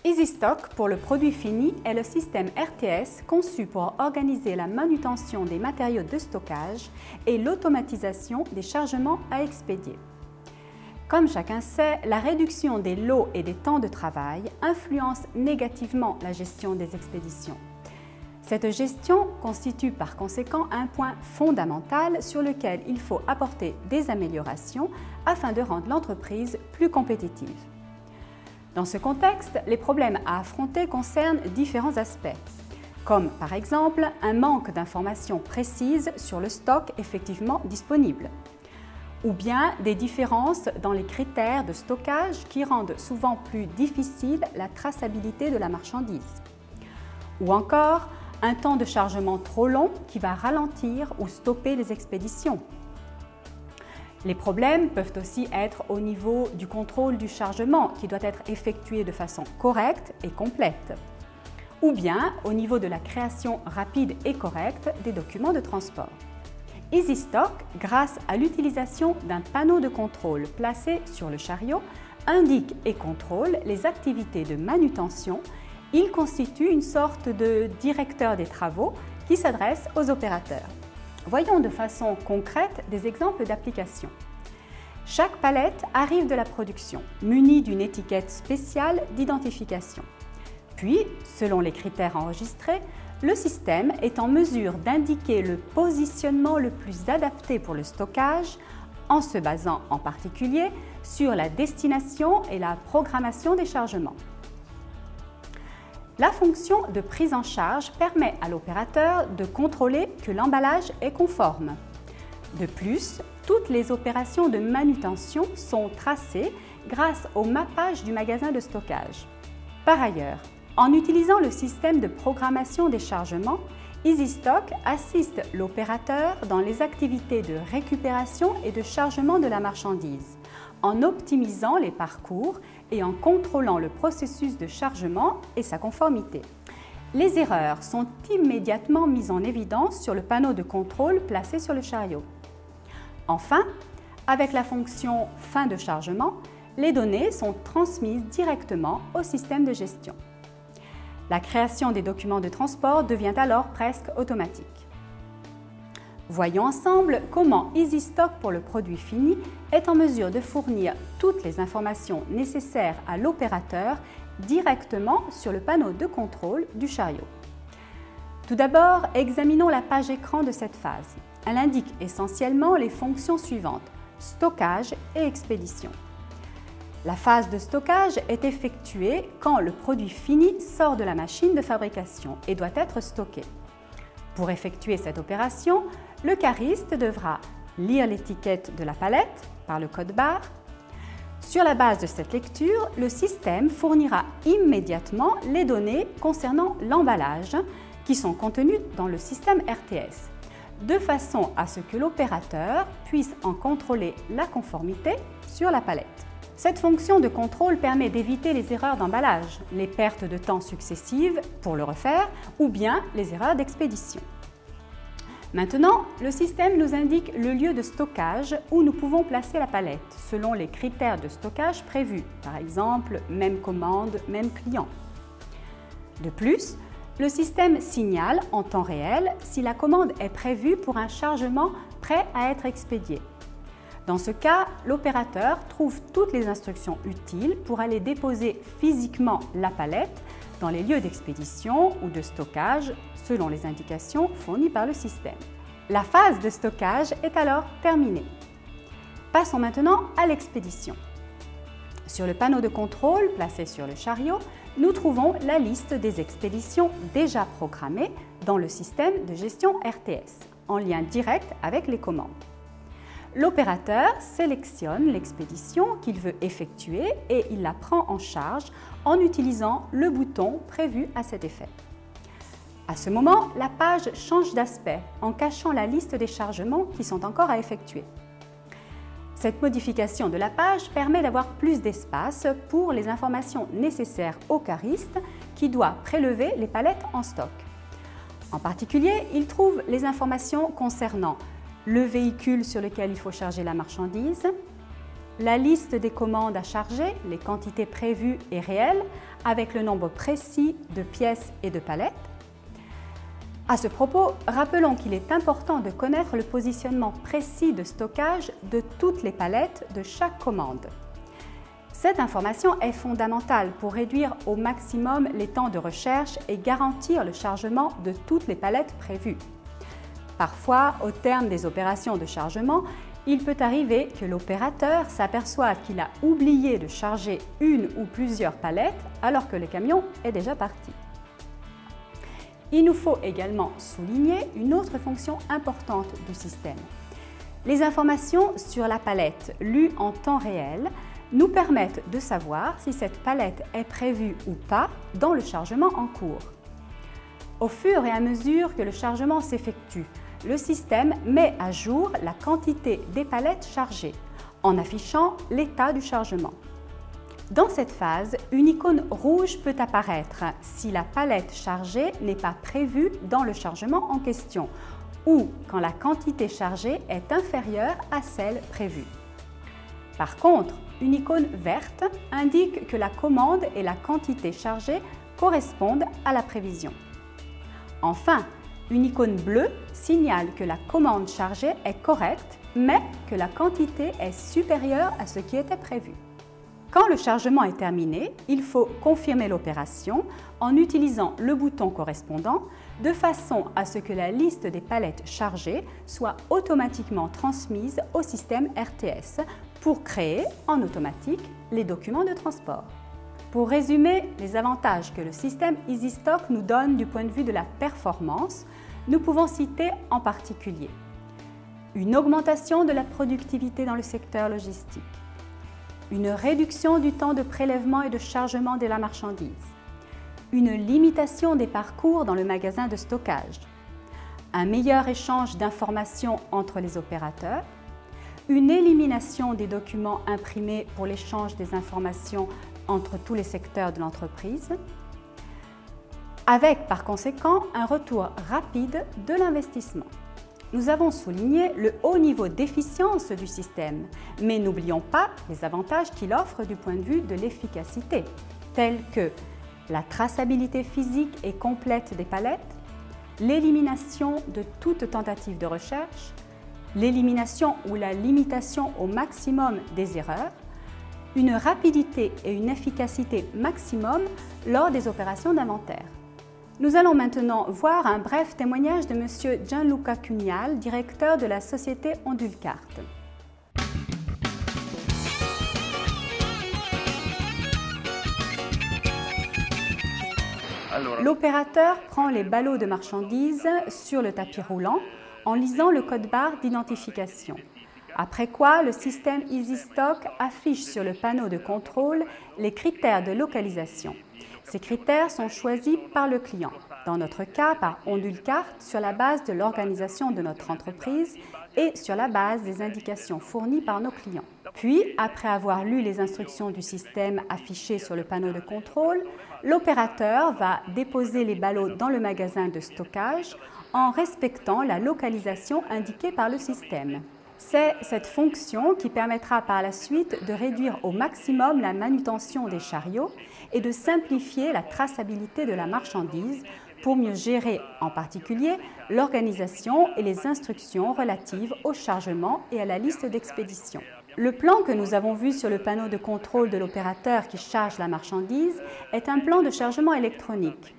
EasyStock pour le produit fini est le système RTS conçu pour organiser la manutention des matériaux de stockage et l'automatisation des chargements à expédier. Comme chacun sait, la réduction des lots et des temps de travail influence négativement la gestion des expéditions. Cette gestion constitue par conséquent un point fondamental sur lequel il faut apporter des améliorations afin de rendre l'entreprise plus compétitive. Dans ce contexte, les problèmes à affronter concernent différents aspects, comme par exemple un manque d'informations précises sur le stock effectivement disponible, ou bien des différences dans les critères de stockage qui rendent souvent plus difficile la traçabilité de la marchandise, ou encore un temps de chargement trop long qui va ralentir ou stopper les expéditions. Les problèmes peuvent aussi être au niveau du contrôle du chargement qui doit être effectué de façon correcte et complète, ou bien au niveau de la création rapide et correcte des documents de transport. EasyStock, grâce à l'utilisation d'un panneau de contrôle placé sur le chariot, indique et contrôle les activités de manutention. Il constitue une sorte de directeur des travaux qui s'adresse aux opérateurs. Voyons de façon concrète des exemples d'application. Chaque palette arrive de la production, munie d'une étiquette spéciale d'identification. Puis, selon les critères enregistrés, le système est en mesure d'indiquer le positionnement le plus adapté pour le stockage, en se basant en particulier sur la destination et la programmation des chargements. La fonction de prise en charge permet à l'opérateur de contrôler que l'emballage est conforme. De plus, toutes les opérations de manutention sont tracées grâce au mappage du magasin de stockage. Par ailleurs, en utilisant le système de programmation des chargements, EasyStock assiste l'opérateur dans les activités de récupération et de chargement de la marchandise, en optimisant les parcours et en contrôlant le processus de chargement et sa conformité. Les erreurs sont immédiatement mises en évidence sur le panneau de contrôle placé sur le chariot. Enfin, avec la fonction « Fin de chargement », les données sont transmises directement au système de gestion. La création des documents de transport devient alors presque automatique. Voyons ensemble comment EasyStock pour le produit fini est en mesure de fournir toutes les informations nécessaires à l'opérateur directement sur le panneau de contrôle du chariot. Tout d'abord, examinons la page écran de cette phase. Elle indique essentiellement les fonctions suivantes: stockage et expédition. La phase de stockage est effectuée quand le produit fini sort de la machine de fabrication et doit être stocké. Pour effectuer cette opération, le cariste devra lire l'étiquette de la palette par le code barre. Sur la base de cette lecture, le système fournira immédiatement les données concernant l'emballage qui sont contenues dans le système RTS, de façon à ce que l'opérateur puisse en contrôler la conformité sur la palette. Cette fonction de contrôle permet d'éviter les erreurs d'emballage, les pertes de temps successives pour le refaire ou bien les erreurs d'expédition. Maintenant, le système nous indique le lieu de stockage où nous pouvons placer la palette, selon les critères de stockage prévus, par exemple, même commande, même client. De plus, le système signale en temps réel si la commande est prévue pour un chargement prêt à être expédié. Dans ce cas, l'opérateur trouve toutes les instructions utiles pour aller déposer physiquement la palette dans les lieux d'expédition ou de stockage selon les indications fournies par le système. La phase de stockage est alors terminée. Passons maintenant à l'expédition. Sur le panneau de contrôle placé sur le chariot, nous trouvons la liste des expéditions déjà programmées dans le système de gestion RTS, en lien direct avec les commandes. L'opérateur sélectionne l'expédition qu'il veut effectuer et il la prend en charge en utilisant le bouton prévu à cet effet. À ce moment, la page change d'aspect en cachant la liste des chargements qui sont encore à effectuer. Cette modification de la page permet d'avoir plus d'espace pour les informations nécessaires au cariste qui doit prélever les palettes en stock. En particulier, il trouve les informations concernant le véhicule sur lequel il faut charger la marchandise, la liste des commandes à charger, les quantités prévues et réelles, avec le nombre précis de pièces et de palettes. À ce propos, rappelons qu'il est important de connaître le positionnement précis de stockage de toutes les palettes de chaque commande. Cette information est fondamentale pour réduire au maximum les temps de recherche et garantir le chargement de toutes les palettes prévues. Parfois, au terme des opérations de chargement, il peut arriver que l'opérateur s'aperçoive qu'il a oublié de charger une ou plusieurs palettes alors que le camion est déjà parti. Il nous faut également souligner une autre fonction importante du système. Les informations sur la palette lues en temps réel nous permettent de savoir si cette palette est prévue ou pas dans le chargement en cours. Au fur et à mesure que le chargement s'effectue, le système met à jour la quantité des palettes chargées en affichant l'état du chargement. Dans cette phase, une icône rouge peut apparaître si la palette chargée n'est pas prévue dans le chargement en question ou quand la quantité chargée est inférieure à celle prévue. Par contre, une icône verte indique que la commande et la quantité chargée correspondent à la prévision. Enfin, une icône bleue signale que la commande chargée est correcte, mais que la quantité est supérieure à ce qui était prévu. Quand le chargement est terminé, il faut confirmer l'opération en utilisant le bouton correspondant de façon à ce que la liste des palettes chargées soit automatiquement transmise au système RTS pour créer en automatique les documents de transport. Pour résumer les avantages que le système EasyStock nous donne du point de vue de la performance, nous pouvons citer en particulier une augmentation de la productivité dans le secteur logistique, une réduction du temps de prélèvement et de chargement de la marchandise, une limitation des parcours dans le magasin de stockage, un meilleur échange d'informations entre les opérateurs, une élimination des documents imprimés pour l'échange des informations entre tous les secteurs de l'entreprise, avec par conséquent un retour rapide de l'investissement. Nous avons souligné le haut niveau d'efficience du système, mais n'oublions pas les avantages qu'il offre du point de vue de l'efficacité, tels que la traçabilité physique et complète des palettes, l'élimination de toute tentative de recherche, l'élimination ou la limitation au maximum des erreurs, une rapidité et une efficacité maximum lors des opérations d'inventaire. Nous allons maintenant voir un bref témoignage de M. Gianluca Cugnal, directeur de la société Ondulcart. L'opérateur prend les ballots de marchandises sur le tapis roulant en lisant le code-barre d'identification. Après quoi, le système EasyStock affiche sur le panneau de contrôle les critères de localisation. Ces critères sont choisis par le client, dans notre cas par Ondulcart, sur la base de l'organisation de notre entreprise et sur la base des indications fournies par nos clients. Puis, après avoir lu les instructions du système affichées sur le panneau de contrôle, l'opérateur va déposer les ballots dans le magasin de stockage en respectant la localisation indiquée par le système. C'est cette fonction qui permettra par la suite de réduire au maximum la manutention des chariots et de simplifier la traçabilité de la marchandise pour mieux gérer en particulier l'organisation et les instructions relatives au chargement et à la liste d'expédition. Le plan que nous avons vu sur le panneau de contrôle de l'opérateur qui charge la marchandise est un plan de chargement électronique.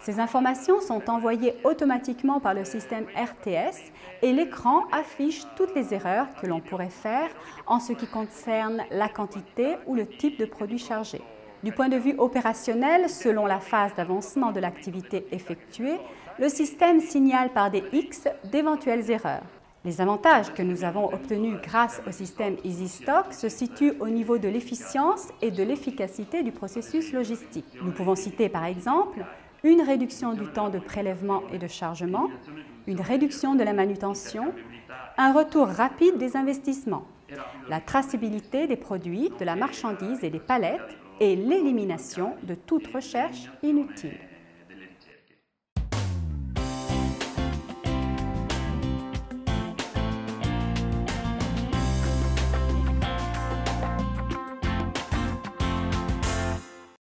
Ces informations sont envoyées automatiquement par le système RTS et l'écran affiche toutes les erreurs que l'on pourrait faire en ce qui concerne la quantité ou le type de produit chargé. Du point de vue opérationnel, selon la phase d'avancement de l'activité effectuée, le système signale par des X d'éventuelles erreurs. Les avantages que nous avons obtenus grâce au système EasyStock se situent au niveau de l'efficience et de l'efficacité du processus logistique. Nous pouvons citer par exemple une réduction du temps de prélèvement et de chargement, une réduction de la manutention, un retour rapide des investissements, la traçabilité des produits, de la marchandise et des palettes et l'élimination de toute recherche inutile.